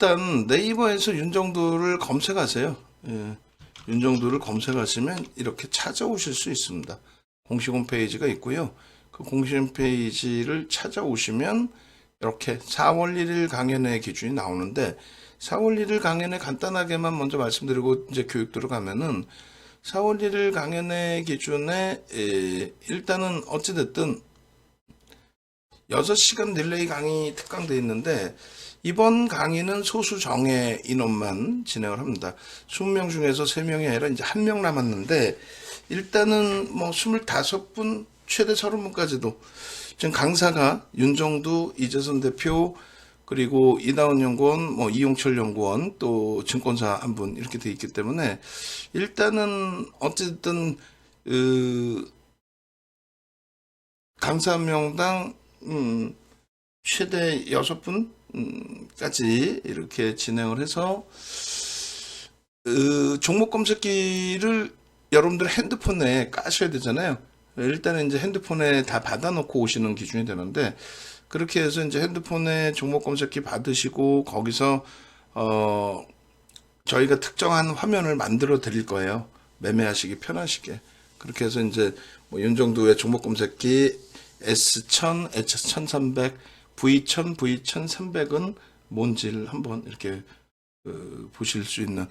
일단 네이버에서 윤정두를 검색하세요. 예, 윤정두를 검색하시면 이렇게 찾아오실 수 있습니다. 공식 홈페이지가 있고요. 그 공식 홈페이지를 찾아오시면 이렇게 4월 1일 강연의 기준이 나오는데 4월 1일 강연에 간단하게만 먼저 말씀드리고 이제 교육 들어가면은 4월 1일 강연의 기준에 일단은 어찌됐든 6시간 릴레이 강의 특강되어 있는데 이번 강의는 소수 정예 인원만 진행을 합니다. 20명 중에서 3명이 아니라 이제 1명 남았는데 일단은 뭐 25분 최대 30분까지도 지금 강사가 윤정두, 이재선 대표 그리고 이다운 연구원, 뭐 이용철 연구원 또 증권사 한 분 이렇게 돼 있기 때문에 일단은 어쨌든 강사 한 명당 최대 6분까지 이렇게 진행을 해서 종목 검색기를 여러분들 핸드폰에 까셔야 되잖아요. 일단은 이제 핸드폰에 다 받아놓고 오시는 기준이 되는데 그렇게 해서 이제 핸드폰에 종목 검색기 받으시고 거기서 저희가 특정한 화면을 만들어 드릴 거예요. 매매하시기 편하시게. 그렇게 해서 이제 뭐 윤정두의 종목 검색기 S1000, S1300, V1000, V1300은 뭔지를 한번 이렇게 보실 수 있는.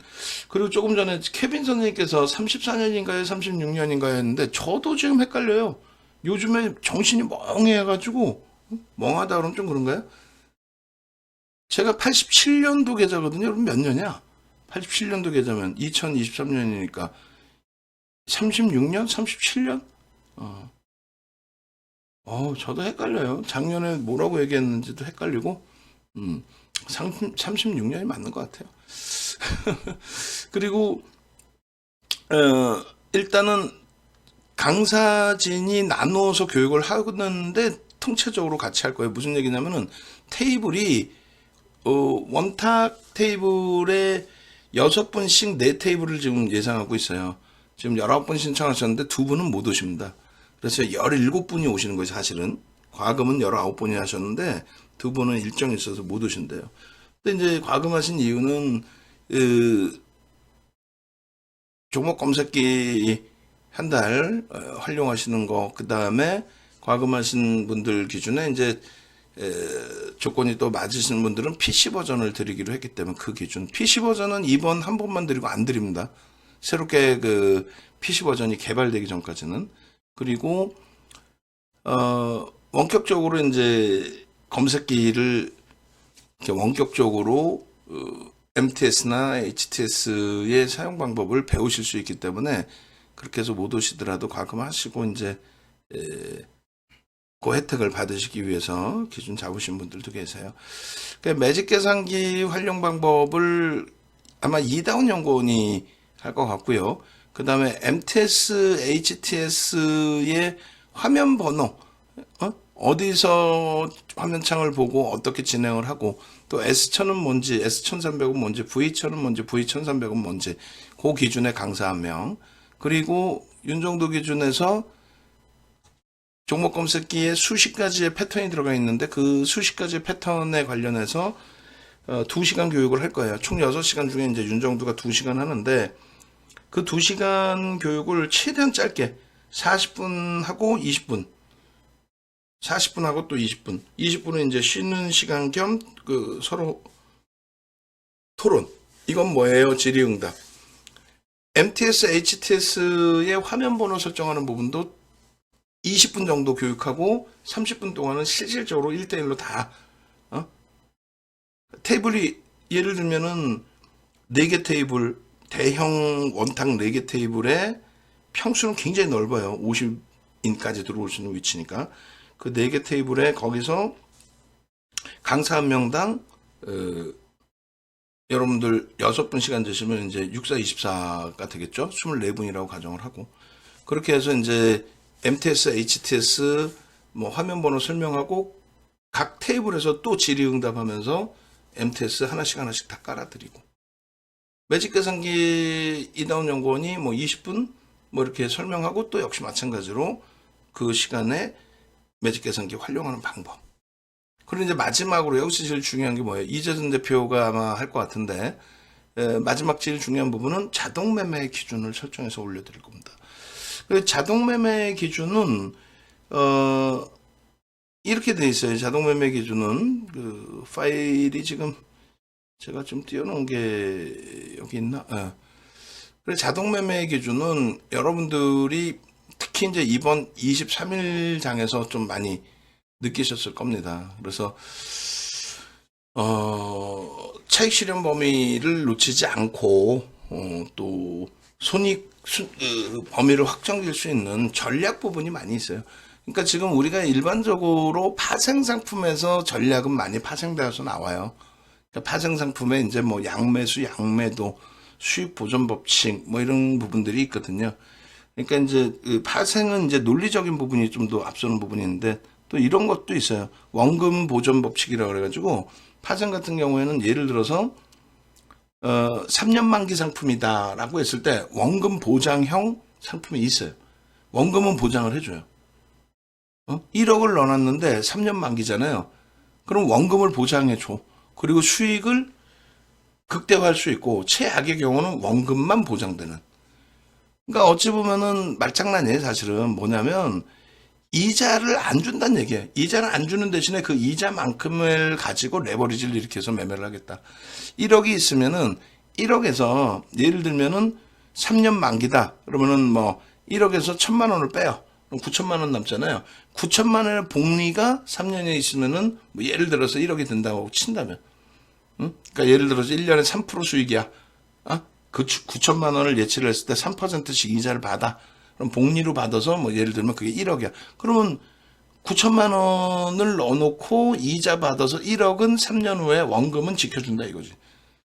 그리고 조금 전에 케빈 선생님께서 34년인가요, 36년인가요 했는데 저도 지금 헷갈려요. 요즘에 정신이 멍해가지고 멍하다 그러면 좀 그런가요? 제가 87년도 계좌거든요. 그럼 몇 년이야? 87년도 계좌면 2023년이니까 36년? 37년? 저도 헷갈려요. 작년에 뭐라고 얘기했는지도 헷갈리고, 36년이 맞는 것 같아요. 그리고, 일단은 강사진이 나누어서 교육을 하는데 통체적으로 같이 할 거예요. 무슨 얘기냐면은 테이블이, 원탁 테이블에 6분씩 4테이블을 지금 예상하고 있어요. 지금 19분 신청하셨는데 2분은 못 오십니다. 그래서 17분이 오시는 거예요, 사실은. 과금은 19분이 하셨는데, 2분은 일정이 있어서 못 오신대요. 근데 이제 과금하신 이유는, 종목 검색기 한 달 활용하시는 거, 그 다음에 과금하신 분들 기준에 이제, 조건이 또 맞으시는 분들은 PC 버전을 드리기로 했기 때문에 그 기준. PC 버전은 이번 한 번만 드리고 안 드립니다. 새롭게 그 PC 버전이 개발되기 전까지는. 그리고 원격적으로 이제 검색기를 이렇게 원격적으로 MTS나 HTS의 사용 방법을 배우실 수 있기 때문에 그렇게 해서 못 오시더라도 과금하시고 이제 그 혜택을 받으시기 위해서 기준 잡으신 분들도 계세요. 그러니까 매직 계산기 활용 방법을 아마 이다운 연구원이 할 것 같고요. 그 다음에 MTS, HTS의 화면 번호, 어디서 화면창을 보고 어떻게 진행을 하고, 또 S1000은 뭔지, S1300은 뭔지, V1000은 뭔지, V1300은 뭔지, 그 기준의 강사 한 명. 그리고 윤정도 기준에서 종목 검색기에 수십 가지의 패턴이 들어가 있는데 그 수십 가지의 패턴에 관련해서 2시간 교육을 할 거예요. 총 6시간 중에 이제 윤정도가 2시간 하는데 그 2시간 교육을 최대한 짧게 40분 하고 20분 40분 하고 또 20분 20분은 이제 쉬는 시간 겸 그 서로 토론. 이건 뭐예요? 질의응답. MTS, HTS의 화면 번호 설정하는 부분도 20분 정도 교육하고 30분 동안은 실질적으로 1대1로 다 테이블이 예를 들면은 4개 테이블 대형 원탁 4개 테이블에 평수는 굉장히 넓어요. 50인까지 들어올 수 있는 위치니까. 그 4개 테이블에 거기서 강사 한 명당 여러분들 6분 시간 되시면 이제 6, 4, 24가 되겠죠. 24분이라고 가정을 하고. 그렇게 해서 이제 MTS, HTS 뭐 화면 번호 설명하고 각 테이블에서 또 질의응답하면서 MTS 하나씩 다 깔아드리고. 매직 계산기 이다운 연구원이 뭐 20분 뭐 이렇게 설명하고 또 역시 마찬가지로 그 시간에 매직 계산기 활용하는 방법. 그리고 이제 마지막으로 여기서 제일 중요한 게 뭐예요? 이재준 대표가 아마 할 것 같은데, 마지막 제일 중요한 부분은 자동 매매 기준을 설정해서 올려드릴 겁니다. 그 자동 매매 기준은 이렇게 돼 있어요. 자동 매매 기준은 그 파일이 지금 제가 좀 띄워놓은 게 여기 있나? 그래서 자동 매매 기준은 여러분들이 특히 이제 이번 23일 장에서 좀 많이 느끼셨을 겁니다. 그래서 차익 실현 범위를 놓치지 않고 또 손익 범위를 확정될 수 있는 전략 부분이 많이 있어요. 그러니까 지금 우리가 일반적으로 파생 상품에서 전략은 많이 파생되어서 나와요. 그러니까 파생 상품에 이제 뭐 양매수, 양매도, 수익 보전 법칙 뭐 이런 부분들이 있거든요. 그러니까 이제 그 파생은 이제 논리적인 부분이 좀 더 앞서는 부분이 있는데 또 이런 것도 있어요. 원금 보전 법칙이라고 그래가지고 파생 같은 경우에는 예를 들어서 3년 만기 상품이다라고 했을 때 원금 보장형 상품이 있어요. 원금은 보장을 해줘요. 1억을 넣어놨는데 3년 만기잖아요. 그럼 원금을 보장해줘. 그리고 수익을 극대화할 수 있고 최악의 경우는 원금만 보장되는. 그러니까 어찌 보면은 말장난이에요. 사실은 뭐냐면 이자를 안 준다는 얘기예요. 이자를 안 주는 대신에 그 이자만큼을 가지고 레버리지를 일으켜서 매매를 하겠다. 1억이 있으면은 1억에서 예를 들면은 3년 만기다. 그러면은 뭐 1억에서 1,000만 원을 빼요. 그럼 9천만 원 남잖아요. 9천만 원의 복리가 3년에 있으면은 뭐 예를 들어서 1억이 된다고 친다면, 그러니까 예를 들어서 1년에 3% 수익이야. 그 9천만 원을 예치를 했을 때 3%씩 이자를 받아. 그럼 복리로 받아서 뭐 예를 들면 그게 1억이야. 그러면 9천만 원을 넣어놓고 이자 받아서 1억은 3년 후에 원금은 지켜준다 이거지.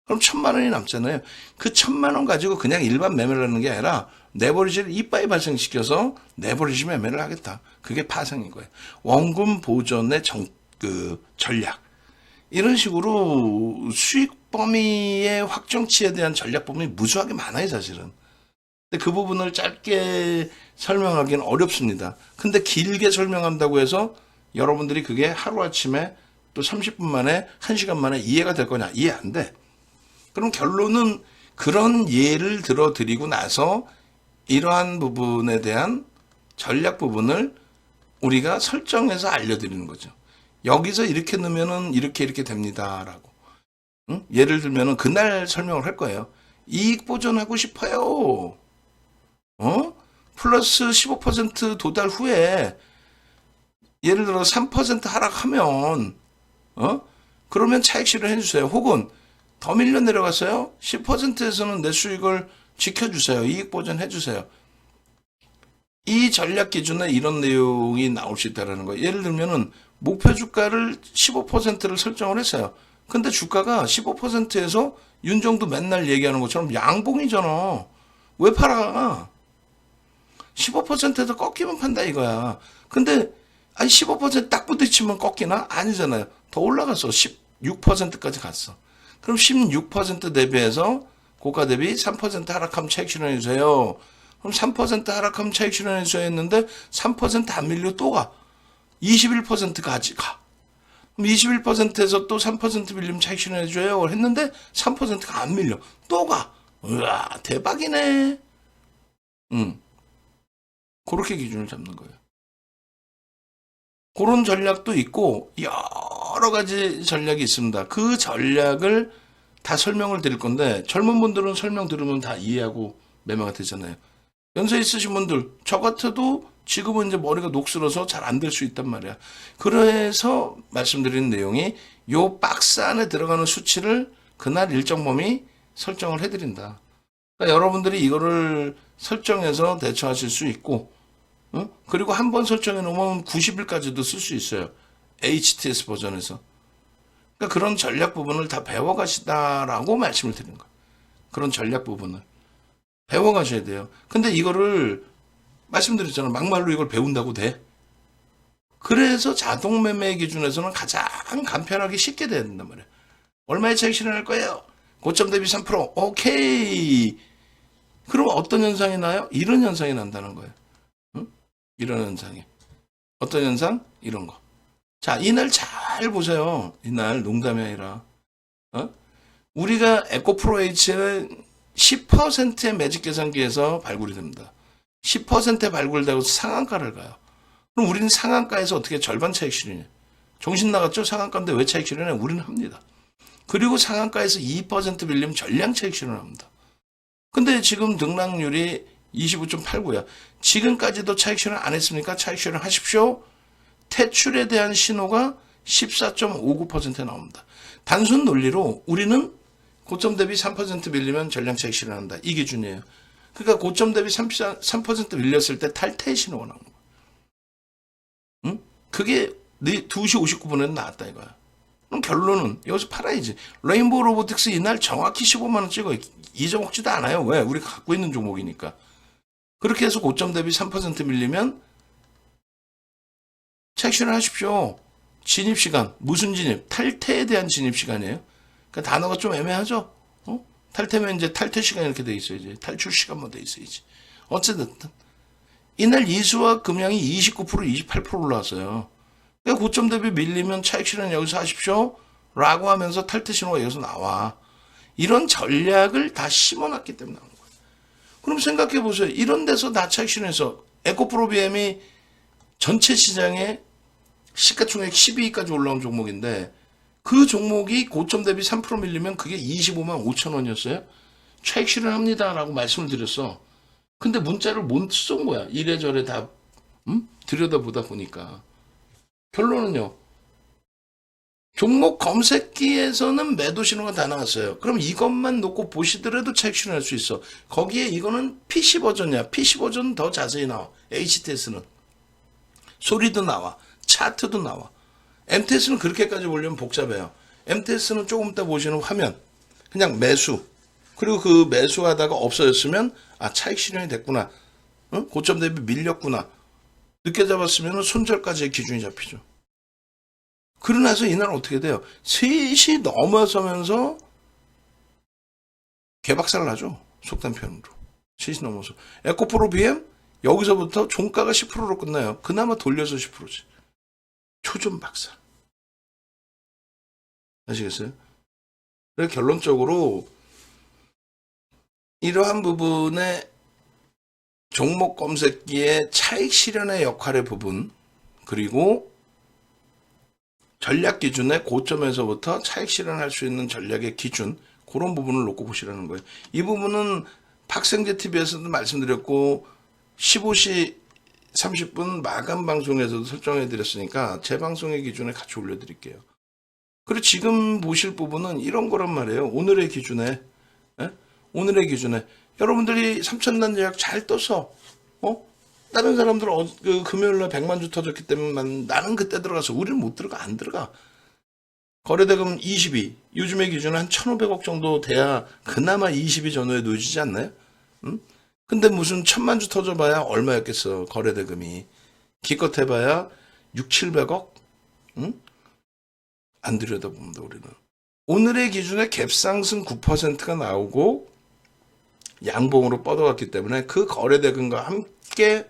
그럼 1,000만 원이 남잖아요. 그 1,000만 원 가지고 그냥 일반 매매를 하는 게 아니라 레버리지를 이빠이 발생시켜서 레버리지 매매를 하겠다. 그게 파생인 거예요. 원금 보존의 전략. 이런 식으로 수익 범위의 확정치에 대한 전략 부분이 무수하게 많아요, 사실은. 근데 그 부분을 짧게 설명하기는 어렵습니다. 근데 길게 설명한다고 해서 여러분들이 그게 하루아침에 또 30분 만에, 1시간 만에 이해가 될 거냐? 이해 안 돼. 그럼 결론은 그런 예를 들어 드리고 나서 이러한 부분에 대한 전략 부분을 우리가 설정해서 알려드리는 거죠. 여기서 이렇게 넣으면은 이렇게 됩니다라고. 예를 들면은 그날 설명을 할 거예요. 이익 보존하고 싶어요. 플러스 15% 도달 후에 예를 들어 3% 하락하면 그러면 차익 실현 해주세요. 혹은 더 밀려 내려갔어요. 10%에서는 내 수익을 지켜주세요. 이익 보존 해주세요. 이 전략 기준에 이런 내용이 나올 수 있다는 거예요. 예를 들면은 목표 주가를 15%를 설정을 했어요. 근데 주가가 15%에서 윤정도 맨날 얘기하는 것처럼 양봉이잖아. 왜 팔아? 15%에서 꺾이면 판다 이거야. 근데 아니 15%딱 부딪히면 꺾이나? 아니잖아요. 더 올라갔어. 16%까지 갔어. 그럼 16% 대비해서 고가 대비 3% 하락하면 차익 실현해주세요. 그럼 3% 하락하면 차익 실현해주세요 했는데 3%안 밀려 또 가. 21%까지 가. 그럼 21%에서 또 3% 밀리면 차익 실현해줘요 했는데 3%가 안 밀려. 또 가. 우와 대박이네. 그렇게 기준을 잡는 거예요. 그런 전략도 있고 여러 가지 전략이 있습니다. 그 전략을 다 설명을 드릴 건데 젊은 분들은 설명 들으면 다 이해하고 매매가 되잖아요. 연세 있으신 분들 저 같아도 지금은 이제 머리가 녹슬어서 잘 안 될 수 있단 말이야. 그래서 말씀드리는 내용이 요 박스 안에 들어가는 수치를 그날 일정 범위 설정을 해드린다. 그러니까 여러분들이 이거를 설정해서 대처하실 수 있고 그리고 한 번 설정해 놓으면 90일까지도 쓸 수 있어요. HTS 버전에서. 그러니까 그런 전략 부분을 다 배워가시다라고 말씀을 드리는 거예요. 그런 전략 부분을 배워가셔야 돼요. 근데 이거를 말씀드렸잖아요. 막말로 이걸 배운다고 돼? 그래서 자동 매매 기준에서는 가장 간편하게 쉽게 돼야 된단 말이에요. 얼마의 차익 실현할 거예요? 고점 대비 3%. 오케이. 그럼 어떤 현상이 나요? 이런 현상이 난다는 거예요. 이런 현상이. 어떤 현상? 이런 거. 자, 이날 잘 보세요. 이날 농담이 아니라. 어? 우리가 에코프로 H는 10%의 매직 계산기에서 발굴이 됩니다. 10% 발굴되고 상한가를 가요. 그럼 우리는 상한가에서 어떻게 절반 차익 실현해? 정신 나갔죠? 상한가인데 왜 차익 실현해? 우리는 합니다. 그리고 상한가에서 2% 빌리면 전량 차익 실현합니다. 근데 지금 등락률이 25.89야. 지금까지도 차익 실현 안 했습니까? 차익 실현 하십시오. 퇴출에 대한 신호가 14.59% 나옵니다. 단순 논리로 우리는 고점 대비 3% 밀리면 전량 차익 실현한다. 이 기준이에요. 그러니까 고점 대비 3% 밀렸을 때 탈퇴의 신호가 나오는 거야. 응? 그게 2시 59분에는 나왔다 이거야. 그럼 결론은 여기서 팔아야지. 레인보우 로보틱스 이날 정확히 15만 원 찍어. 잊어먹지도 않아요. 왜? 우리가 갖고 있는 종목이니까. 그렇게 해서 고점 대비 3% 밀리면 차익 실현하십시오. 진입시간. 무슨 진입? 탈퇴에 대한 진입시간이에요. 그러니까 단어가 좀 애매하죠? 탈퇴면 이제 탈퇴 시간 이렇게 돼 있어야지. 탈출 시간만 돼 있어야지. 어쨌든. 이날 이수와 금양이 29%, 28% 올라왔어요. 그러니까 고점 대비 밀리면 차익 실현 여기서 하십시오. 라고 하면서 탈퇴 신호가 여기서 나와. 이런 전략을 다 심어놨기 때문에 나온 거예요. 그럼 생각해 보세요. 이런 데서 다 차익 실현해서 에코프로비엠이 전체 시장에 시가총액 12위까지 올라온 종목인데 그 종목이 고점 대비 3% 밀리면 그게 25만 5천 원이었어요. 차익 실현합니다라고 말씀을 드렸어. 근데 문자를 못 쏜 거야. 이래저래 다 들여다보다 보니까. 결론은요. 종목 검색기에서는 매도 신호가 다 나왔어요. 그럼 이것만 놓고 보시더라도 차익 실현할 수 있어. 거기에 이거는 PC 버전이야. PC 버전은 더 자세히 나와. HTS는. 소리도 나와. 차트도 나와. MTS는 그렇게까지 보려면 복잡해요. MTS는 조금 이따 보시는 화면. 그냥 매수. 그리고 그 매수하다가 없어졌으면 아 차익 실현이 됐구나. 응? 고점 대비 밀렸구나. 늦게 잡았으면 손절까지의 기준이 잡히죠. 그러고 나서 이날 어떻게 돼요? 3시 넘어서면서 개박살 나죠. 속단 표현으로. 3시 넘어서. 에코프로 BM 여기서부터 종가가 10%로 끝나요. 그나마 돌려서 10%지. 초전 박살. 아시겠어요? 그래서 결론적으로 이러한 부분에 종목 검색기의 차익 실현의 역할의 부분 그리고 전략 기준의 고점에서부터 차익 실현할 수 있는 전략의 기준 그런 부분을 놓고 보시라는 거예요. 이 부분은 박생재 TV에서도 말씀드렸고 15시 30분 마감 방송에서도 설정해 드렸으니까 제 방송의 기준에 같이 올려드릴게요. 그리고 지금 보실 부분은 이런 거란 말이에요. 오늘의 기준에 오늘의 기준에 여러분들이 3,000단 예약 잘 떠서 다른 사람들은 그 금요일날 100만 주 터졌기 때문에 나는 그때 들어가서 우리는 못 들어가 안 들어가. 거래대금 22 요즘의 기준은 한 1,500억 정도 돼야 그나마 22 전후에 놓여지지 않나요? 응? 근데 무슨 1,000만 주 터져봐야 얼마였겠어 거래대금이. 기껏 해봐야 6, 700억? 응? 안 들여다봅니다 우리는. 오늘의 기준에 갭상승 9%가 나오고 양봉으로 뻗어갔기 때문에 그 거래대금과 함께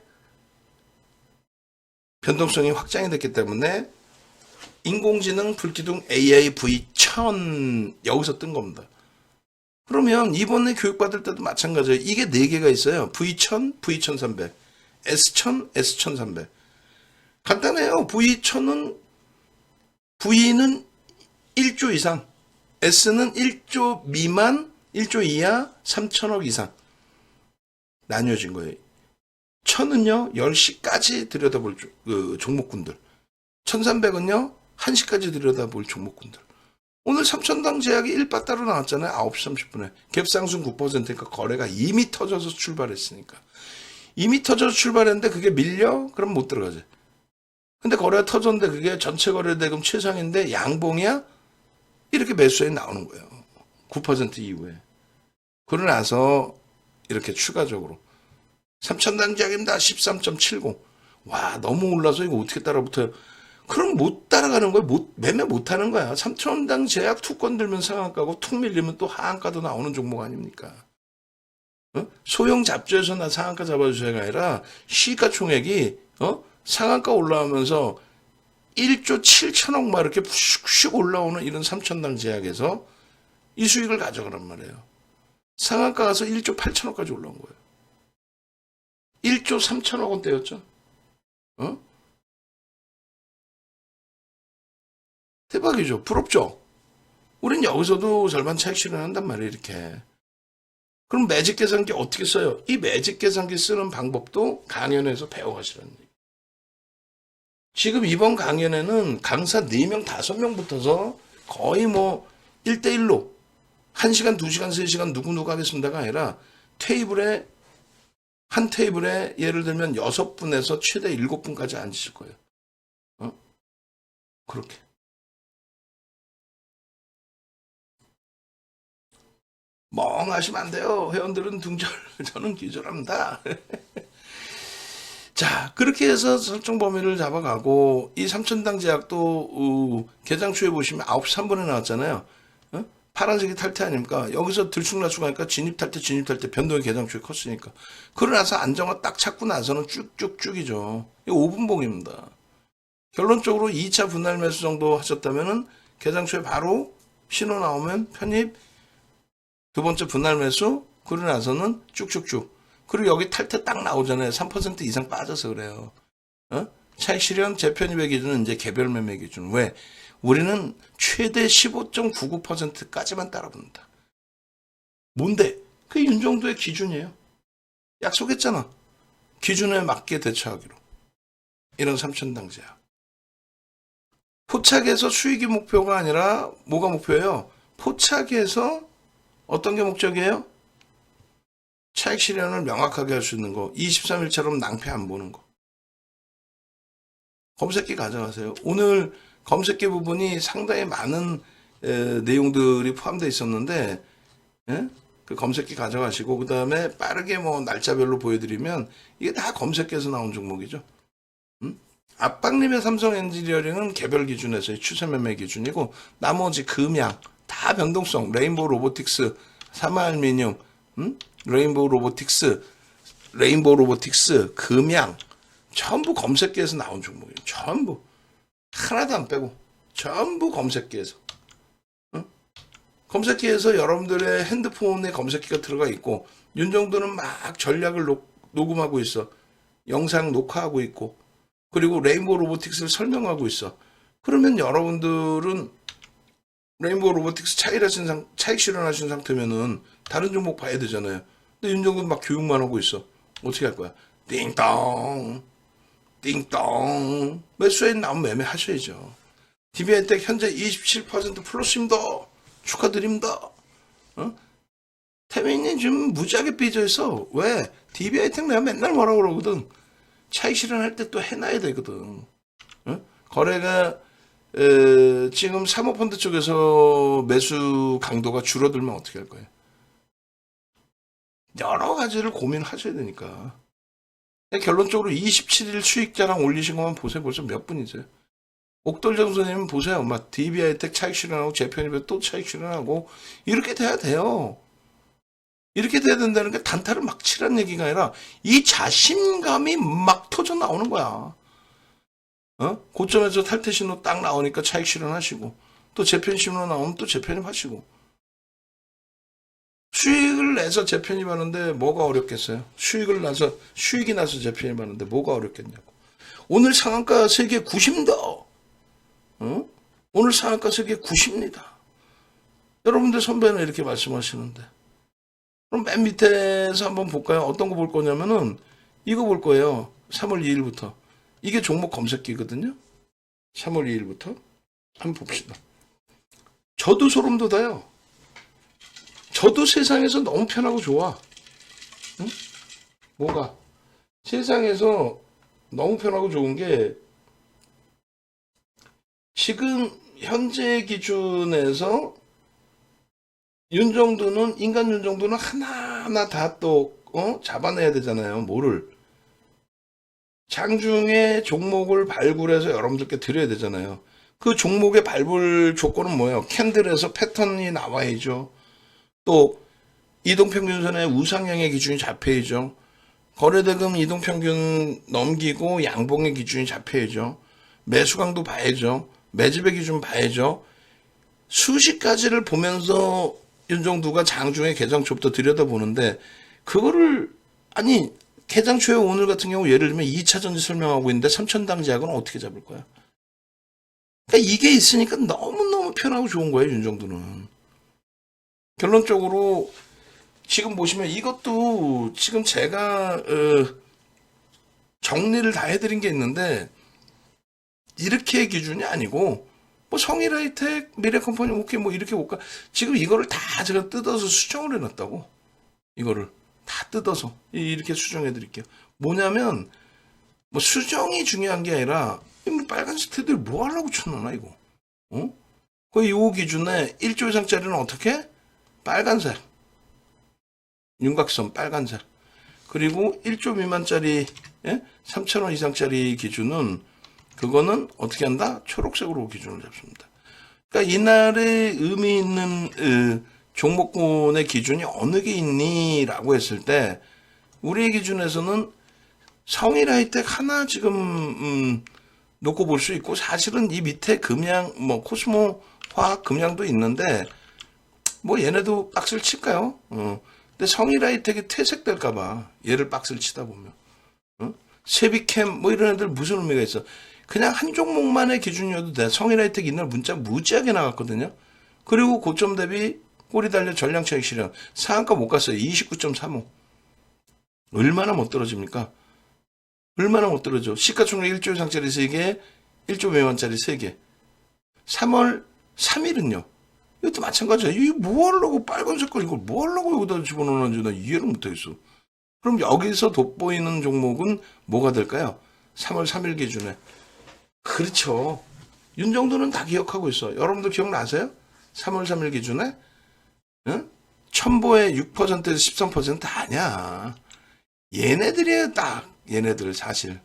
변동성이 확장이 됐기 때문에 인공지능 불기둥 AI V1000 여기서 뜬 겁니다. 그러면 이번에 교육받을 때도 마찬가지예요. 이게 4개가 있어요. V1000, V1300, S1000, S1300. 간단해요. V는 1조 이상, S는 1조 미만, 1조 이하, 3천억 이상 나뉘어진 거예요. 1000은요 10시까지 들여다볼 그 종목군들, 1300은요 1시까지 들여다볼 종목군들. 오늘 3,000당 제약이 1바따로 나왔잖아요. 9시 30분에 갭상승 9%니까 거래가 이미 터져서 출발했으니까. 이미 터져서 출발했는데 그게 밀려? 그럼 못 들어가지. 근데 거래가 터졌는데 그게 전체 거래대금 최상인데 양봉이야? 이렇게 매수에 나오는 거예요. 9% 이후에. 그러고 나서 이렇게 추가적으로 3,000당 제약입니다. 13.70. 와 너무 올라서 이거 어떻게 따라붙어요? 그럼 못 따라가는 거야. 매매 못하는 거야. 3,000당 제약 툭 건들면 상한가고 툭 밀리면 또 하한가도 나오는 종목 아닙니까? 소형 잡주에서 나 상한가 잡아주세요가 아니라 시가총액이 상한가 올라오면서 1조 7천억 막 이렇게 슉슉 올라오는 이런 삼천당 제약에서 이 수익을 가져가란 말이에요. 상한가 가서 1조 8천억까지 올라온 거예요. 1조 3천억 원대였죠. 어? 대박이죠. 부럽죠. 우린 여기서도 절반 차익 실현한단 말이에요. 이렇게. 그럼 매직 계산기 어떻게 써요? 이 매직 계산기 쓰는 방법도 강연에서 배워가시라는 얘기예요. 지금 이번 강연에는 강사 4명, 5명 붙어서 거의 뭐 1대1로 1시간, 2시간, 3시간 누구 하겠습니다가 아니라 한 테이블에 예를 들면 6분에서 최대 7분까지 앉으실 거예요. 어? 그렇게. 멍하시면 안 돼요. 회원들은 등절, 저는 기절합니다. 자, 그렇게 해서 설정 범위를 잡아가고, 이 삼천당 제약도, 개장 초에 보시면 9시 3분에 나왔잖아요. 어? 파란색이 탈퇴 아닙니까? 여기서 들쑥날쑥하니까 진입탈퇴, 변동이 개장 초에 컸으니까. 그러고 나서 안정화 딱 찾고 나서는 쭉쭉쭉이죠. 이거 5분봉입니다. 결론적으로 2차 분할 매수 정도 하셨다면은, 개장 초에 바로 신호 나오면 편입, 두 번째 분할 매수, 그러고 나서는 쭉쭉쭉. 그리고 여기 탈퇴 딱 나오잖아요. 3% 이상 빠져서 그래요. 어? 차익 실현 재편입의 기준은 이제 개별 매매 기준. 왜? 우리는 최대 15.99%까지만 따라붙는다. 뭔데? 그게 윤정도의 기준이에요. 약속했잖아. 기준에 맞게 대처하기로. 이런 삼천당 제약. 포착해서 수익이 목표가 아니라 뭐가 목표예요? 포착해서 어떤 게 목적이에요? 차익 실현을 명확하게 할 수 있는 거. 23일처럼 낭패 안 보는 거. 검색기 가져가세요. 오늘 검색기 부분이 상당히 많은 내용들이 포함되어 있었는데, 예? 그 검색기 가져가시고, 그 다음에 빠르게 뭐 날짜별로 보여드리면, 이게 다 검색기에서 나온 종목이죠. 압박림의 삼성 엔지니어링은 개별 기준에서의 추세 매매 기준이고, 나머지 금양, 다 변동성, 레인보우 로보틱스, 사마알미늄, 레인보우 로보틱스, 금양, 전부 검색기에서 나온 종목이에요. 전부. 하나도 안 빼고. 전부 검색기에서. 검색기에서 여러분들의 핸드폰에 검색기가 들어가 있고, 윤정도는 막 전략을 녹음하고 있어. 영상 녹화하고 있고, 그리고 레인보우 로보틱스를 설명하고 있어. 그러면 여러분들은 레인보우 로보틱스 차익 실현하신 상태면은 다른 종목 봐야 되잖아요. 근데 윤정근 막 교육만 하고 있어. 어떻게 할 거야? 띵동, 띵동. 매수인 나오면 매매하셔야죠. DB하이텍 현재 27% 플러스입니다. 축하드립니다. 어? 태민이 지금 무지하게 삐져있어. 왜? DB하이텍 내가 맨날 뭐라 그러거든. 차익 실현할 때 또 해놔야 되거든. 어? 거래가 지금 사모펀드 쪽에서 매수 강도가 줄어들면 어떻게 할 거예요? 여러 가지를 고민하셔야 되니까. 결론적으로 27일 수익자랑 올리신 것만 보세요. 벌써 몇 분이세요? 옥돌정 선생님 보세요. 막 DB하이텍 차익 실현하고 재편입에 또 차익 실현하고 이렇게 돼야 돼요. 이렇게 돼야 된다는 게 단타를 막 치란 얘기가 아니라 이 자신감이 막 터져 나오는 거야. 어? 고점에서 탈퇴 신호 딱 나오니까 차익 실현하시고 또 재편 신호 나오면 또 재편입 하시고 수익을 내서 재편입하는데 뭐가 어렵겠어요? 수익이 나서 재편입하는데 뭐가 어렵겠냐고. 오늘 상한가 세계 90입니다. 어? 오늘 상한가 세계 90입니다. 여러분들 선배는 이렇게 말씀하시는데 그럼 맨 밑에서 한번 볼까요? 어떤 거 볼 거냐면은 이거 볼 거예요. 3월 2일부터. 이게 종목 검색기거든요. 3월 2일부터 한번 봅시다. 저도 소름 돋아요. 저도 세상에서 너무 편하고 좋아. 응? 뭐가? 세상에서 너무 편하고 좋은 게 지금 현재 기준에서 인간 윤정도는 하나하나 다 또 잡아내야 되잖아요. 뭐를? 장중에 종목을 발굴해서 여러분들께 드려야 되잖아요. 그 종목의 발굴 조건은 뭐예요? 캔들에서 패턴이 나와야죠. 또 이동평균선의 우상향의 기준이 잡혀야죠. 거래대금 이동평균 넘기고 양봉의 기준이 잡혀야죠. 매수강도 봐야죠. 매집의 기준 봐야죠. 수십 가지를 보면서 윤정두가 장중에 개장 초부터 들여다보는데 그거를 아니 개장 초에 오늘 같은 경우 예를 들면 2차 전지 설명하고 있는데 삼천당 제약은 어떻게 잡을 거야? 그러니까 이게 있으니까 너무너무 편하고 좋은 거예요, 윤정두는. 결론적으로 지금 보시면 이것도 지금 제가 정리를 다 해드린 게 있는데 이렇게 기준이 아니고 뭐 성일하이텍, 미래컴퍼니 오케이 뭐 이렇게 볼까? 지금 이거를 다 제가 뜯어서 수정을 해놨다고. 이거를 다 뜯어서 이렇게 수정해 드릴게요. 뭐냐면 뭐 수정이 중요한 게 아니라 뭐 빨간색 테두리 뭐 하려고 쳐놓나 이거? 어? 요 기준에 1조 이상짜리는 어떻게? 빨간색. 윤곽선 빨간색. 그리고 1조 미만짜리 3,000원 이상짜리 기준은 그거는 어떻게 한다? 초록색으로 기준을 잡습니다. 그러니까 이날의 의미 있는 종목군의 기준이 어느 게 있니라고 했을 때 우리의 기준에서는 성일하이텍 하나 지금 놓고 볼 수 있고 사실은 이 밑에 금양 뭐 코스모 화학 금양도 있는데 뭐 얘네도 박스를 칠까요? 근데 성일하이텍이 퇴색될까봐 얘를 박스를 치다 보면 세비캠 뭐 이런 애들 무슨 의미가 있어? 그냥 한 종목만의 기준이어도 돼. 성일하이텍 이날 문자 무지하게 나갔거든요. 그리고 고점 대비 꼬리 달려 전량 차익 실현. 상한가 못 갔어요. 29.35. 얼마나 못 떨어집니까? 얼마나 못 떨어져. 시가총액 1조 이상짜리 3개, 1조 미만짜리 3개. 3월 3일은요. 이것도 마찬가지야. 이게 뭐 하려고 빨간 색깔 이걸 뭐 하려고 여기다 집어넣는지 나 이해를 못하겠어. 그럼 여기서 돋보이는 종목은 뭐가 될까요? 3월 3일 기준에. 그렇죠. 윤정도는 다 기억하고 있어. 여러분들 기억나세요? 3월 3일 기준에 첨보의 6%에서 13% 아니야. 얘네들이에요, 딱. 얘네들 사실.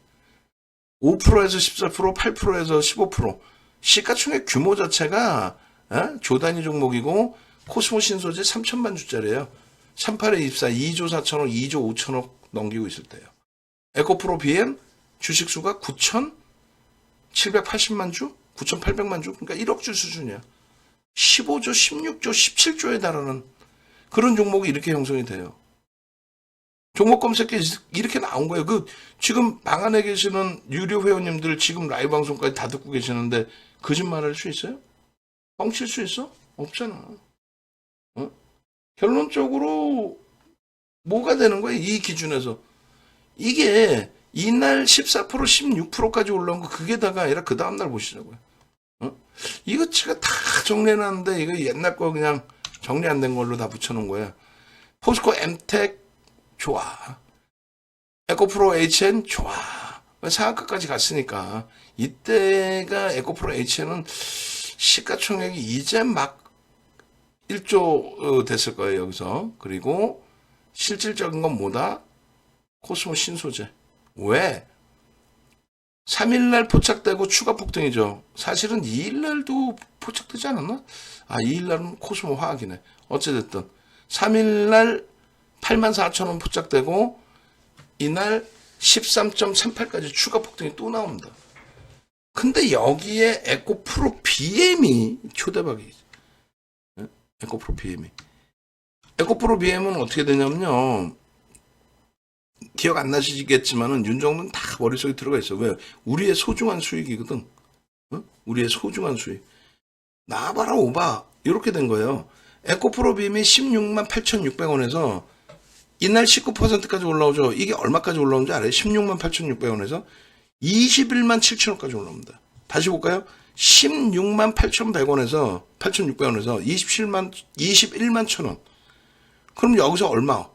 5%에서 14%, 8%에서 15%. 시가총액 규모 자체가 조단위 종목이고 코스모 신소재 3천만 주짜리예요. 38에 24, 2조 4천억, 2조 5천억 넘기고 있을 때요. 에코프로 BM 주식수가 9,780만 주? 9,800만 주? 그러니까 1억 주 수준이야. 15조, 16조, 17조에 달하는 그런 종목이 이렇게 형성이 돼요. 종목 검색에 이렇게 나온 거예요. 지금 방 안에 계시는 유료 회원님들 지금 라이브 방송까지 다 듣고 계시는데 거짓말 할 수 있어요? 뻥칠 수 있어? 없잖아. 결론적으로 뭐가 되는 거예요? 이 기준에서. 이게 이날 14%, 16%까지 올라온 거 그게 다가 아니라 그 다음날 보시자고요. 이거 제가 다 정리해놨는데 이거 옛날 거 그냥 정리 안 된 걸로 다 붙여놓은 거예요. 포스코 엠텍 좋아. 에코프로 HN 좋아. 상한가까지 갔으니까 이때가 에코프로 HN은 시가총액이 이제 막 1조 됐을 거예요 여기서. 그리고 실질적인 건 뭐다? 코스모 신소재. 왜? 3일날 포착되고 추가 폭등이죠. 사실은 2일날도 포착되지 않았나? 2일날은 코스모 화학이네. 어찌됐든 3일날 84,000원 포착되고 이날 13.38까지 추가 폭등이 또 나옵니다. 근데 여기에 에코프로 BM이 초대박이지. 에코프로 BM이. 에코프로 BM은 어떻게 되냐면요. 기억 안 나시겠지만은 윤정도는 다 머릿속에 들어가 있어. 왜? 우리의 소중한 수익이거든. 우리의 소중한 수익. 나와봐라 오바. 이렇게 된 거예요. 에코프로 BM이 16만 8,600원에서 이날 19%까지 올라오죠. 이게 얼마까지 올라오는지 알아요? 16만 8,600원에서 21만 7천원까지 올라옵니다. 다시 볼까요? 16만 8,100원에서 8,600원에서 21만 1,000원. 그럼 여기서 얼마?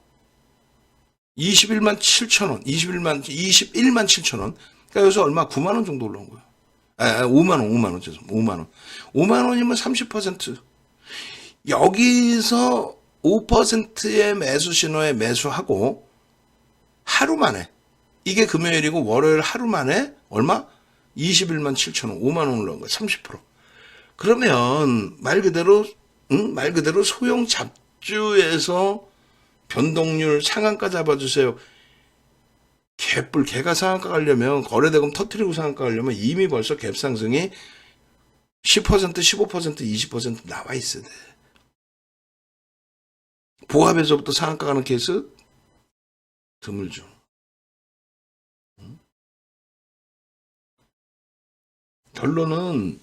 21만 7천원, 21만 7천원. 그러니까 여기서 얼마? 9만원 정도 올라온 거예요. 5만원, 죄송합니다. 5만원. 5만원이면 30%. 여기서 5%의 매수 신호에 매수하고 하루 만에, 이게 금요일이고 월요일 하루 만에 얼마? 21만 7천원, 5만원 올라온 거예요. 30%. 그러면 말 그대로 소형 잡주에서 변동률 상한가 잡아주세요. 개가 상한가 가려면, 거래대금 터트리고 상한가 가려면 이미 벌써 갭 상승이 10%, 15%, 20% 나와 있어야 돼. 보합에서부터 상한가 가는 케이스 드물죠. 결론은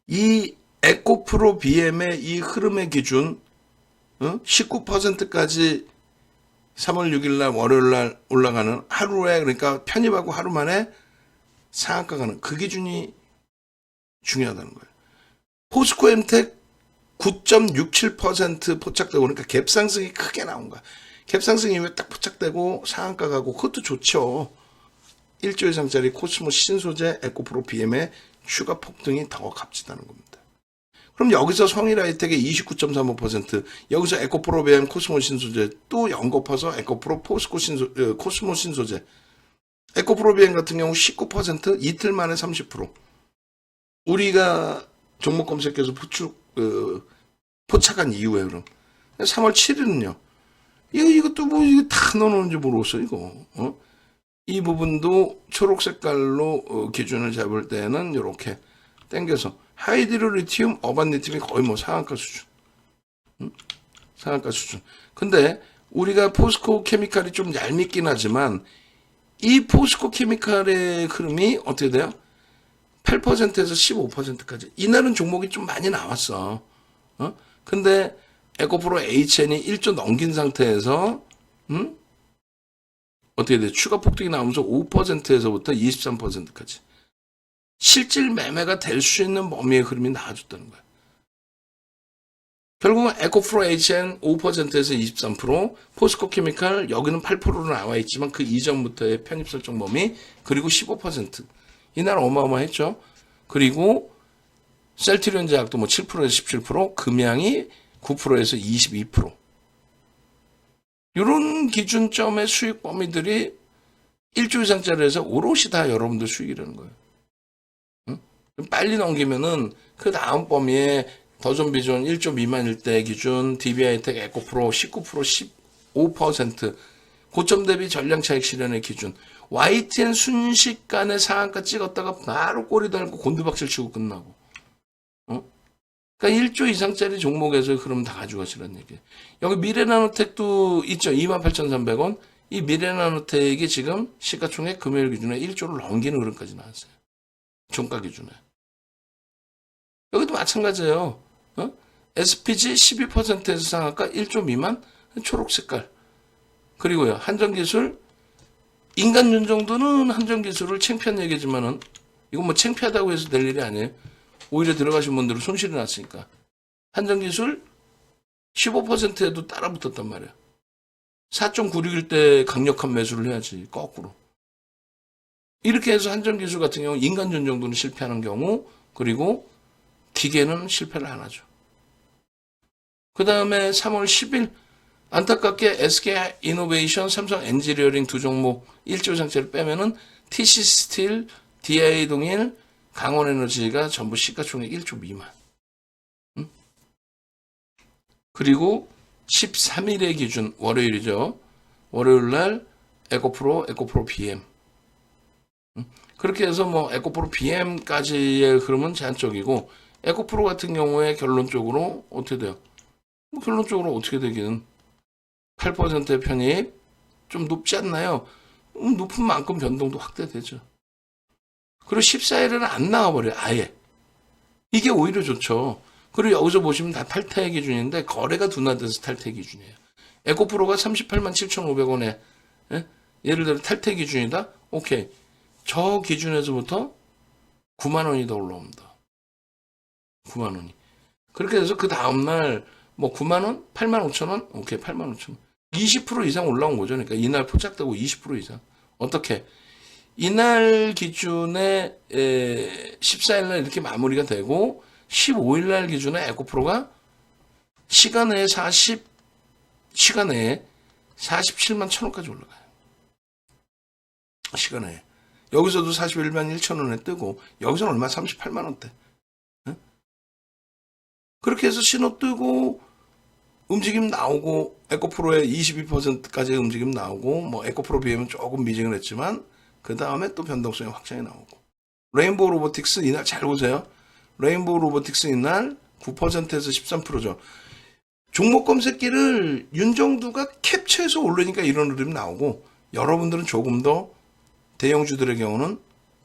이 에코프로 BM의 이 흐름의 기준 19%까지 3월 6일 날 월요일 날 올라가는 하루에, 그러니까 편입하고 하루 만에 상한가 가는 그 기준이 중요하다는 거예요. 포스코 엠텍 9.67% 포착되고, 그러니까 갭 상승이 크게 나온 거야. 갭 상승 이후에 딱 포착되고 상한가 가고, 그것도 좋죠. 1조 이상짜리 코스모 신소재 에코프로 BM의 추가 폭등이 더 값지다는 겁니다. 그럼 여기서 성일하이텍의 29.35%, 여기서 에코프로 BM 코스모 신소재 또 연거퍼서 에코프로 코스모 신소재, 에코프로 BM 같은 경우 19%, 이틀 만에 30%. 우리가 종목 검색해서 포착한 이후에, 그럼 3월 7일은요. 이것도 뭐 이거 다 넣어놓은지 모르겠어 이거. 이 부분도 초록 색깔로 기준을 잡을 때는 이렇게 당겨서 하이드로 리튬, 어반 리튬이 거의 뭐 상한가 수준. 상한가 수준. 근데 우리가 포스코 케미칼이 좀 얄밉긴 하지만 이 포스코 케미칼의 흐름이 어떻게 돼요? 8%에서 15%까지. 이날은 종목이 좀 많이 나왔어. 근데 에코프로 HN이 1조 넘긴 상태에서 어떻게 돼? 추가 폭등이 나오면서 5%에서부터 23%까지. 실질 매매가 될 수 있는 범위의 흐름이 나와줬다는 거야. 결국은 에코프로 HN 5%에서 23%, 포스코 케미칼 여기는 8%로 나와 있지만 그 이전부터의 편입 설정 범위, 그리고 15%. 이날 어마어마했죠. 그리고 셀트리온 제약도 뭐 7%에서 17%, 금양이 9%에서 22%. 이런 기준점의 수익 범위들이 1조 이상짜리에서 오롯이 다 여러분들 수익이라는 거예요. 빨리 넘기면은 그 다음 범위에 더존 비존 1조 미만일 때 기준, DB하이텍, 에코프로 19%, 15%, 고점 대비 전량 차익 실현의 기준, YTN 순식간에 상한가 찍었다가 바로 꼬리 달고 곤두박질 치고 끝나고. 그러니까 1조 이상짜리 종목에서의 흐름 다 가져가시라는 얘기예요. 여기 미래나노텍도 있죠. 28,300원. 이 미래나노텍이 지금 시가총액 금요일 기준에 1조를 넘기는 흐름까지 나왔어요. 종가 기준에. 여기도 마찬가지예요. SPG 12%에서 상한가 1조 미만 초록 색깔. 그리고요. 한전기술 인간윤 정도는 한전기술을 창피한 얘기지만은 이건 뭐 창피하다고 해서 될 일이 아니에요. 오히려 들어가신 분들은 손실이 났으니까. 한전기술 15%에도 따라 붙었단 말이야. 4.96일 때 강력한 매수를 해야지. 거꾸로. 이렇게 해서 한전기술 같은 경우 인간전 정도는 실패하는 경우, 그리고 기계는 실패를 안 하죠. 그 다음에 3월 10일 안타깝게 SK이노베이션, 삼성 엔지니어링 두 종목 1조 이상짜리 빼면은 TC스틸, DI동일, 강원에너지가 전부 시가총액 1조 미만. 그리고 13일의 기준 월요일이죠. 월요일날 에코프로 BM. 그렇게 해서 뭐 에코프로 BM까지의 흐름은 제한적이고, 에코프로 같은 경우에 결론적으로 어떻게 돼요? 뭐 결론적으로 어떻게 되기는 8%의 편입 좀 높지 않나요? 높은 만큼 변동도 확대되죠. 그리고 14일에는 안 나와버려요. 아예. 이게 오히려 좋죠. 그리고 여기서 보시면 다 탈퇴 기준인데 거래가 둔화돼서 탈퇴 기준이에요. 에코프로가 38만 7,500원에 예를 들어 탈퇴 기준이다? 오케이. 저 기준에서부터 9만 원이 더 올라옵니다. 9만 원이. 그렇게 해서 그 다음날 뭐 9만 원? 8만 5천 원? 오케이. 8만 5천 원. 20% 이상 올라온 거죠. 그러니까 이날 포착되고 20% 이상. 어떻게? 이날 기준에 14일날 이렇게 마무리가 되고 15일날 기준에 에코프로가 시간에 47만 1,000원까지 올라가요. 시간에. 여기서도 41만 1,000원에 뜨고 여기서는 얼마? 38만 원대. 그렇게 해서 신호 뜨고 움직임 나오고 에코프로의 22%까지 움직임 나오고 뭐 에코프로 비하면 조금 미진을 했지만 그 다음에 또 변동성의 확장이 나오고 레인보우 로보틱스 이날 잘 보세요. 레인보우 로보틱스 이날 9%에서 13%죠. 종목 검색기를 윤정두가 캡처해서 올리니까 이런 흐름이 나오고 여러분들은 조금 더 대형주들의 경우는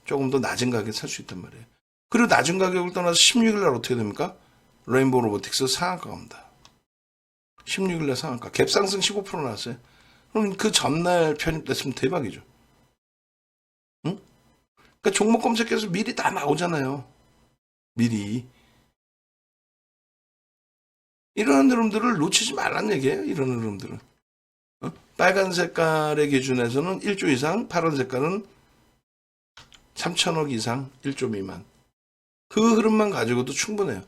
조금 더 낮은 가격에 살 수 있단 말이에요. 그리고 낮은 가격을 떠나서 16일 날 어떻게 됩니까? 레인보우 로보틱스 상한가 갑니다. 16일 날 상한가. 갭상승 15% 나왔어요. 그럼 그 전날 편입됐으면 대박이죠. 응? 그러니까 종목 검색해서 미리 다 나오잖아요. 미리. 이런 흐름들을 놓치지 말란 얘기예요. 이런 흐름들은. 빨간 색깔의 기준에서는 1조 이상, 파란 색깔은 3천억 이상, 1조 미만. 그 흐름만 가지고도 충분해요.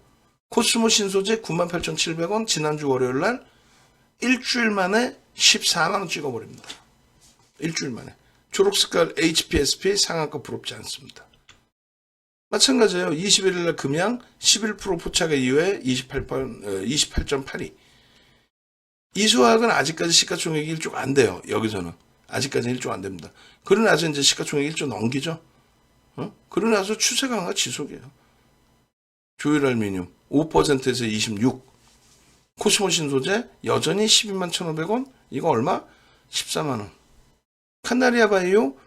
코스모 신소재 98,700원 지난주 월요일 날 일주일 만에 14만 원 찍어버립니다. 일주일 만에. 초록색깔 HPSP 상한가 부럽지 않습니다. 마찬가지예요. 21일 날 금양 11% 포착의 이후에 28.82. 이수화학은 아직까지 시가총액이 1조가 안 돼요. 여기서는. 아직까지는 1조 안 됩니다. 그러고 나서 이제 시가총액 1조 넘기죠. 그러고 나서 추세 강화 지속이에요. 조일알미늄 5%에서 26. 코스모 신소재 여전히 12만 1,500원. 이거 얼마? 14만 원. 카나리아 바이오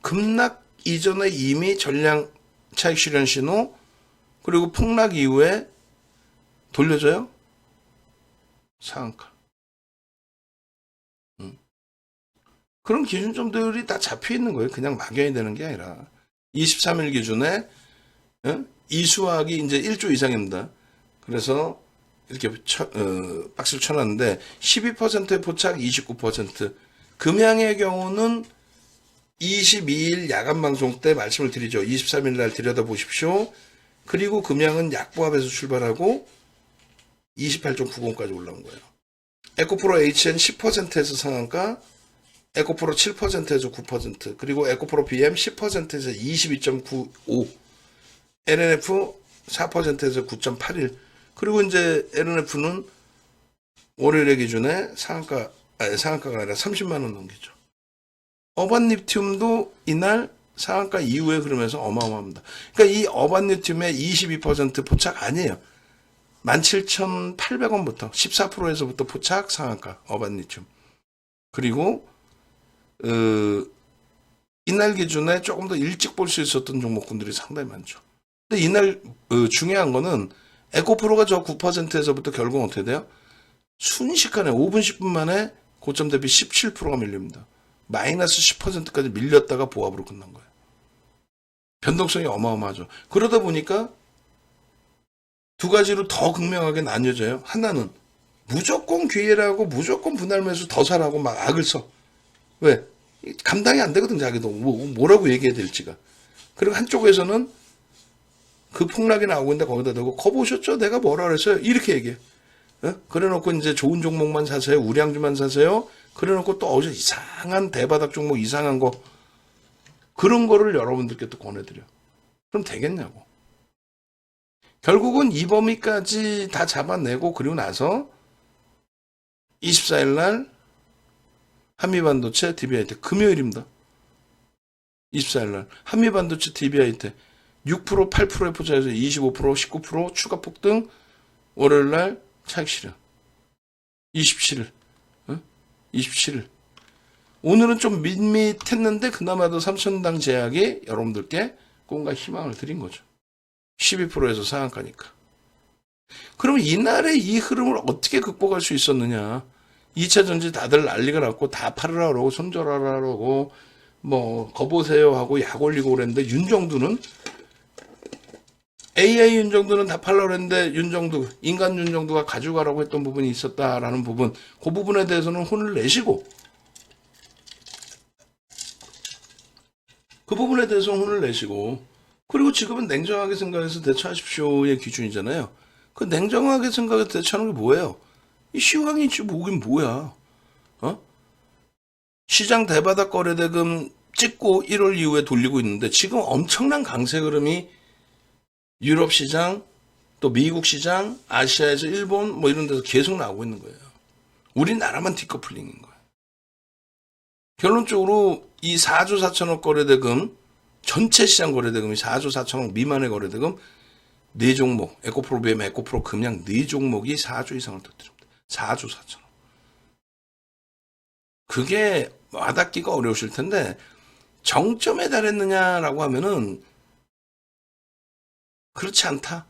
급락 이전에 이미 전량 차익 실현 신호 그리고 폭락 이후에 돌려줘요? 상한가. 그런 기준점들이 다 잡혀 있는 거예요. 그냥 막연히 되는 게 아니라 23일 기준에 이수학이 이제 1조 이상입니다. 그래서 이렇게 박스를 쳐놨는데 12%의 포착 29%. 금양의 경우는 22일 야간 방송 때 말씀을 드리죠. 23일 날 들여다보십시오. 그리고 금양은 약보합에서 출발하고 28.90까지 올라온 거예요. 에코프로 HN 10%에서 상한가, 에코프로 7%에서 9%, 그리고 에코프로 BM 10%에서 22.95, LNF 4%에서 9.81, 그리고 이제 LNF는 월요일의 기준에 상한가가 아니라 30만 원 넘기죠. 어반리튬도 이날 상한가 이후에 그러면서 어마어마합니다. 그러니까 이 어반리튬의 22% 포착 아니에요. 17,800원부터 14%에서부터 포착 상한가 어반리튬. 그리고 이날 기준에 조금 더 일찍 볼 수 있었던 종목군들이 상당히 많죠. 근데 이날 중요한 거는 에코프로가 저 9%에서부터 결국 어떻게 돼요? 순식간에 5분 10분 만에 고점 대비 17%가 밀립니다. 마이너스 10%까지 밀렸다가 보합으로 끝난 거예요. 변동성이 어마어마하죠. 그러다 보니까 두 가지로 더 극명하게 나뉘어져요. 하나는 무조건 기회라고 무조건 분할 매수 더 사라고 막 악을 써. 왜? 감당이 안 되거든, 자기도. 뭐라고 얘기해야 될지가. 그리고 한쪽에서는 그 폭락이 나오고 있는데 거기다 대고 거 보셨죠? 내가 뭐라 그랬어요? 이렇게 얘기해. 그래 놓고 이제 좋은 종목만 사세요. 우량주만 사세요. 그래 놓고 또 어디서 이상한 대바닥 종목 이상한 거 그런 거를 여러분들께 또 권해드려. 그럼 되겠냐고. 결국은 이 범위까지 다 잡아내고 그리고 나서 24일 날 한미반도체 DBIT 금요일입니다. 24일 날 한미반도체 DBIT 6%, 8%의 포차에서 25%, 19% 추가 폭등. 월요일 날 차익 실현. 27일. 27일. 오늘은 좀 밋밋했는데 그나마도 3천당 제약이 여러분들께 꿈과 희망을 드린 거죠. 12%에서 상한가니까. 그러면 이날의 이 흐름을 어떻게 극복할 수 있었느냐. 2차 전지 다들 난리가 났고 다 팔으라 그러고 손절하라 그러고 뭐 거보세요 하고 약 올리고 그랬는데 윤정두는 AI 윤정두는 다 팔라고 그랬는데 윤정두, 인간 윤정두가 가져가라고 했던 부분이 있었다라는 부분, 그 부분에 대해서는 혼을 내시고 그 부분에 대해서는 혼을 내시고 그리고 지금은 냉정하게 생각해서 대처하십시오의 기준이잖아요. 그 냉정하게 생각해서 대처하는 게 뭐예요? 이 시황이지 뭐긴 뭐야. 시장 대바닥 거래대금 찍고 1월 이후에 돌리고 있는데 지금 엄청난 강세 흐름이 유럽 시장, 또 미국 시장, 아시아에서 일본 뭐 이런 데서 계속 나오고 있는 거예요. 우리나라만 디커플링인 거예요. 결론적으로 이 4조 4천억 거래대금, 전체 시장 거래대금이 4조 4천억 미만의 거래대금 4종목, 에코프로 BM, 에코프로 금양 4종목이 4조 이상을 터뜨립니다. 4조 4천억. 그게 와닿기가 어려우실 텐데 정점에 달했느냐라고 하면은 그렇지 않다.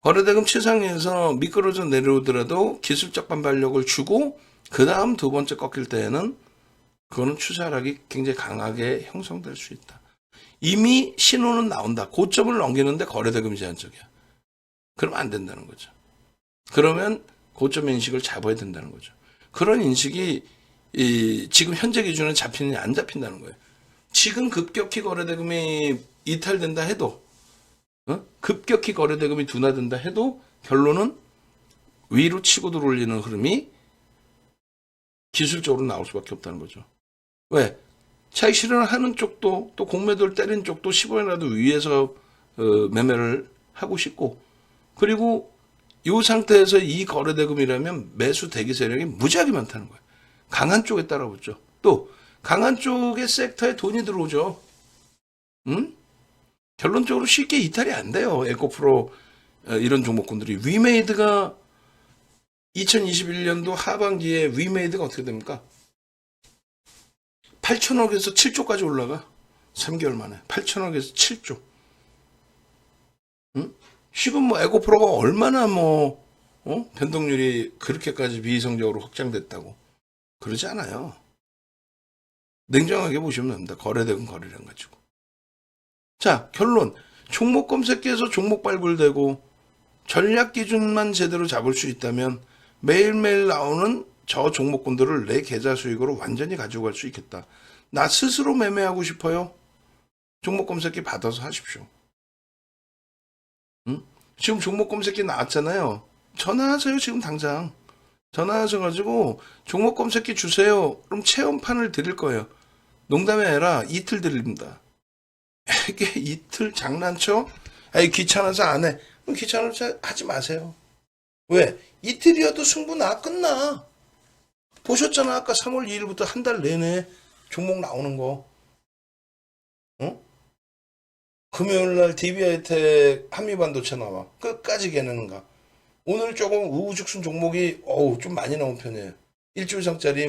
거래대금 최상위에서 미끄러져 내려오더라도 기술적 반발력을 주고 그 다음 두 번째 꺾일 때에는 그거는 추세하락이 굉장히 강하게 형성될 수 있다. 이미 신호는 나온다. 고점을 넘기는데 거래대금이 제한적이야. 그러면 안 된다는 거죠. 그러면 고점 인식을 잡아야 된다는 거죠. 그런 인식이 지금 현재 기준에 잡히느냐 안 잡힌다는 거예요. 지금 급격히 거래대금이 이탈된다 해도 급격히 거래대금이 둔화된다 해도 결론은 위로 치고 들어올리는 흐름이 기술적으로 나올 수밖에 없다는 거죠. 왜? 차익 실현을 하는 쪽도 또 공매도를 때린 쪽도 15년이라도 위에서 매매를 하고 싶고 그리고 이 상태에서 이 거래대금이라면 매수 대기 세력이 무지하게 많다는 거예요. 강한 쪽에 따라붙죠. 또 강한 쪽의 섹터에 돈이 들어오죠. 결론적으로 쉽게 이탈이 안 돼요. 에코프로 이런 종목군들이. 위메이드가 2021년도 하반기에 위메이드가 어떻게 됩니까? 8천억에서 7조까지 올라가. 3개월 만에. 8천억에서 7조. 지금 뭐 에코프로가 얼마나 변동률이 그렇게까지 비이성적으로 확장됐다고. 그러지 않아요. 냉정하게 보시면 됩니다. 거래대금 거래량 가지고. 자, 결론. 종목 검색기에서 종목 발굴되고 전략 기준만 제대로 잡을 수 있다면 매일매일 나오는 저 종목군들을 내 계좌 수익으로 완전히 가지고 갈 수 있겠다. 나 스스로 매매하고 싶어요? 종목 검색기 받아서 하십시오. 지금 종목 검색기 나왔잖아요. 전화하세요. 지금 당장. 전화하셔가지고 종목 검색기 주세요. 그럼 체험판을 드릴 거예요. 농담이 아니라 이틀 드립니다. 이게 이틀 장난쳐? 아니 귀찮아서 안 해. 그럼 귀찮아서 하지 마세요. 왜? 이틀이어도 승부 나 끝나. 보셨잖아. 아까 3월 2일부터 한 달 내내 종목 나오는 거. 금요일날 DB하이텍 한미반도체 나와. 끝까지 걔네는가. 오늘 조금 우후죽순 종목이 좀 많이 나온 편이에요. 일주 이상짜리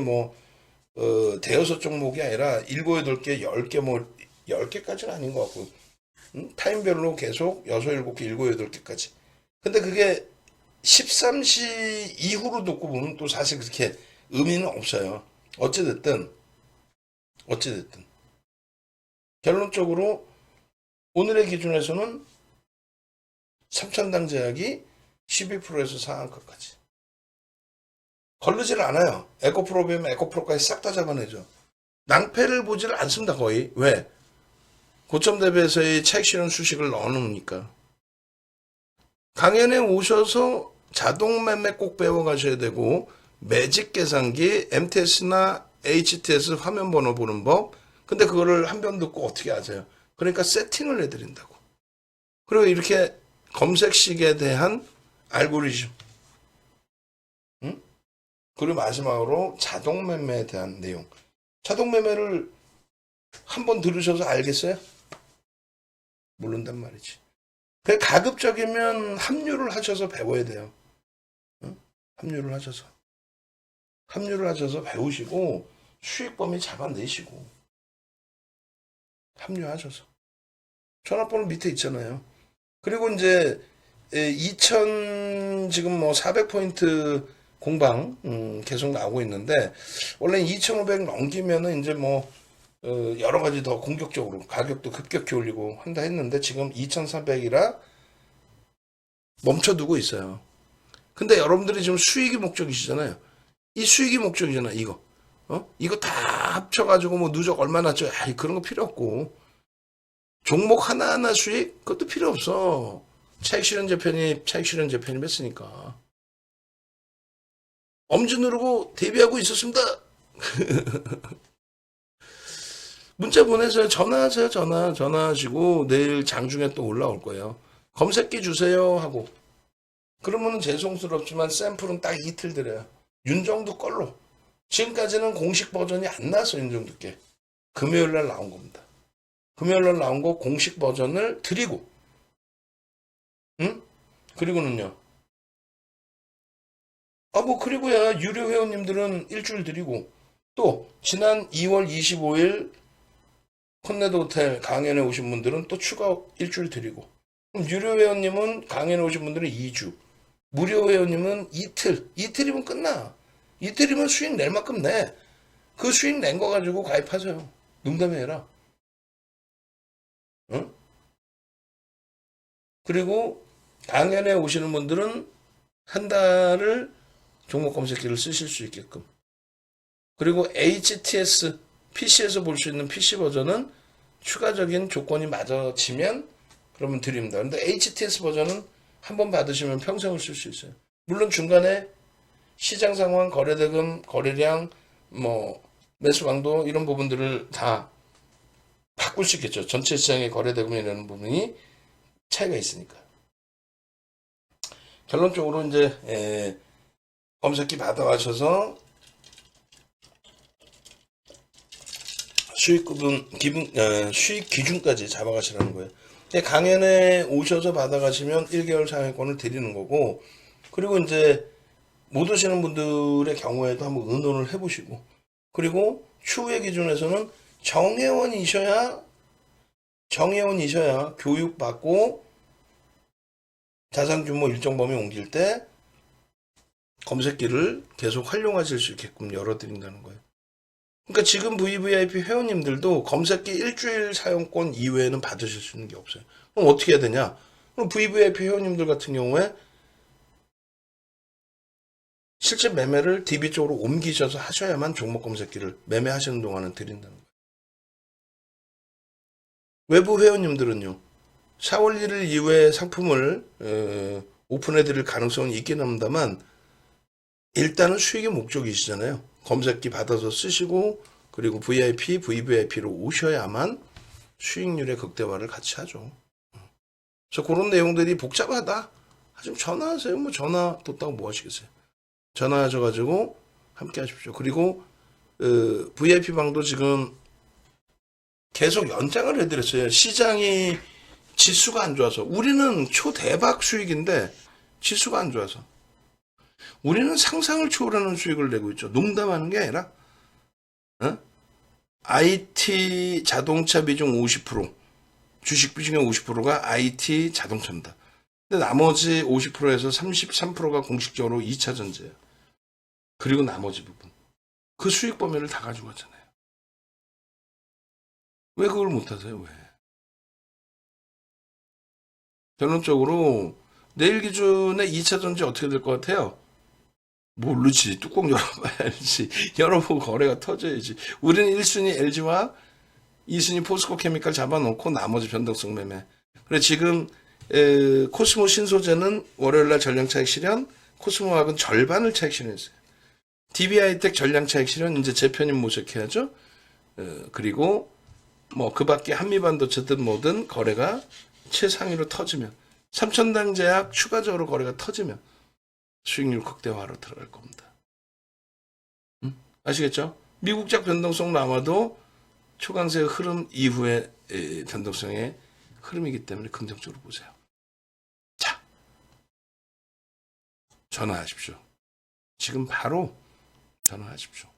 대여섯 종목이 아니라 7, 8개, 10개 10개까지는 아닌 것 같고 타임별로 계속 6, 7개, 7, 8개까지. 근데 그게 13시 이후로 놓고 보면 또 사실 그렇게 의미는 없어요. 어찌됐든 결론적으로 오늘의 기준에서는 삼천당 제약이 12%에서 상한가까지 걸르질 않아요. 에코프로비면 에코프로까지 싹 다 잡아내죠. 낭패를 보지를 않습니다. 거의. 왜? 고점 대비해서의 차익 실현 수식을 넣어놓으니까. 강연에 오셔서 자동 매매 꼭 배워가셔야 되고 매직 계산기, MTS나 HTS 화면 번호 보는 법. 근데 그거를 한 번 듣고 어떻게 하세요? 그러니까 세팅을 해드린다고. 그리고 이렇게 검색식에 대한 알고리즘. 그리고 마지막으로 자동 매매에 대한 내용. 자동 매매를 한번 들으셔서 알겠어요? 모른단 말이지. 가급적이면 합류를 하셔서 배워야 돼요. 합류를 하셔서 배우시고 수익 범위 잡아내시고 합류하셔서 전화번호 밑에 있잖아요. 그리고 이제 2000 지금 400포인트 공방 계속 나오고 있는데 원래 2500 넘기면은 이제 여러 가지 더 공격적으로 가격도 급격히 올리고 한다 했는데 지금 2300이라 멈춰두고 있어요. 근데 여러분들이 지금 수익이 목적이시잖아요. 이 수익이 목적이잖아. 이거 이거 다 합쳐가지고 누적 얼마 났죠? 그런 거 필요 없고 종목 하나하나 수익 그것도 필요 없어. 차익 실현 재편이 했으니까 엄지 누르고 대비하고 있었습니다. 문자 보내세요. 전화하세요. 전화하시고 내일 장중에 또 올라올 거예요. 검색기 주세요 하고. 그러면은 죄송스럽지만 샘플은 딱 이틀 드려요. 윤정두 걸로. 지금까지는 공식 버전이 안 나왔어, 윤정두께. 금요일 날 나온 겁니다. 금요일 날 나온 거 공식 버전을 드리고, 응? 그리고는요. 그리고야 유료 회원님들은 일주일 드리고, 또 지난 2월 25일 콘네드 호텔 강연에 오신 분들은 또 추가 일주일 드리고, 그럼 유료 회원님은 강연에 오신 분들은 2주, 무료 회원님은 이틀이면 끝나. 이틀이면 수익 낼 만큼 내. 그 수익 낸 거 가지고 가입하세요. 농담이 아니라. 응? 그리고 강연에 오시는 분들은 한 달을 종목 검색기를 쓰실 수 있게끔. 그리고 HTS, PC에서 볼 수 있는 PC 버전은 추가적인 조건이 맞아지면 그러면 드립니다. 근데 HTS 버전은 한번 받으시면 평생을 쓸 수 있어요. 물론 중간에 시장 상황, 거래대금, 거래량, 매수 강도 이런 부분들을 다 바꿀 수 있겠죠. 전체 시장의 거래대금이라는 부분이 차이가 있으니까. 결론적으로 이제 검색기 받아가셔서 수익 기준까지 잡아가시라는 거예요. 강연에 오셔서 받아가시면 1개월 상회권을 드리는 거고, 그리고 이제 못 오시는 분들의 경우에도 한번 의논을 해보시고, 그리고 추후의 기준에서는 정회원이셔야 교육받고 자산 규모 일정 범위 옮길 때 검색기를 계속 활용하실 수 있게끔 열어드린다는 거예요. 그러니까 지금 VVIP 회원님들도 검색기 일주일 사용권 이외에는 받으실 수 있는 게 없어요. 그럼 어떻게 해야 되냐? 그럼 VVIP 회원님들 같은 경우에 실제 매매를 DB 쪽으로 옮기셔서 하셔야만 종목 검색기를 매매하시는 동안은 드린다는 거예요. 외부 회원님들은요. 4월 1일 이후에 상품을 오픈해 드릴 가능성은 있긴 합니다만 일단은 수익의 목적이시잖아요. 검색기 받아서 쓰시고 그리고 VIP, VVIP로 오셔야만 수익률의 극대화를 같이 하죠. 그래서 그런 내용들이 복잡하다. 하지만 전화하세요. 전화 뒀다고 뭐 하시겠어요. 전화하셔가지고 함께 하십시오. 그리고 VIP 방도 지금 계속 연장을 해드렸어요. 시장이 지수가 안 좋아서. 우리는 초대박 수익인데 지수가 안 좋아서. 우리는 상상을 초월하는 수익을 내고 있죠. 농담하는 게 아니라 IT 자동차 비중 50%, 주식 비중의 50%가 IT 자동차입니다. 근데 나머지 50%에서 33%가 공식적으로 2차 전지예요. 그리고 나머지 부분. 그 수익 범위를 다 가지고 왔잖아요. 왜 그걸 못하세요? 왜? 결론적으로 내일 기준에 2차 전지 어떻게 될 것 같아요? 모르지. 뚜껑 열어봐야 알지. 열어보고 거래가 터져야지. 우리는 1순위 LG와 2순위 포스코 케미칼 잡아놓고 나머지 변동성 매매. 그래 지금 코스모 신소재는 월요일날 전량 차익 실현, 코스모학은 절반을 차익 실현했어요. DB하이텍 전량 차익 실현 이제 재편입 모색해야죠. 그리고 그 밖에 한미반도체든 뭐든 거래가 최상위로 터지면 삼천당 제약 추가적으로 거래가 터지면 수익률 극대화로 들어갈 겁니다. 아시겠죠? 미국적 변동성 남아도 초강세 흐름 이후의 변동성의 흐름이기 때문에 긍정적으로 보세요. 자, 전화하십시오. 지금 바로 전화하십시오.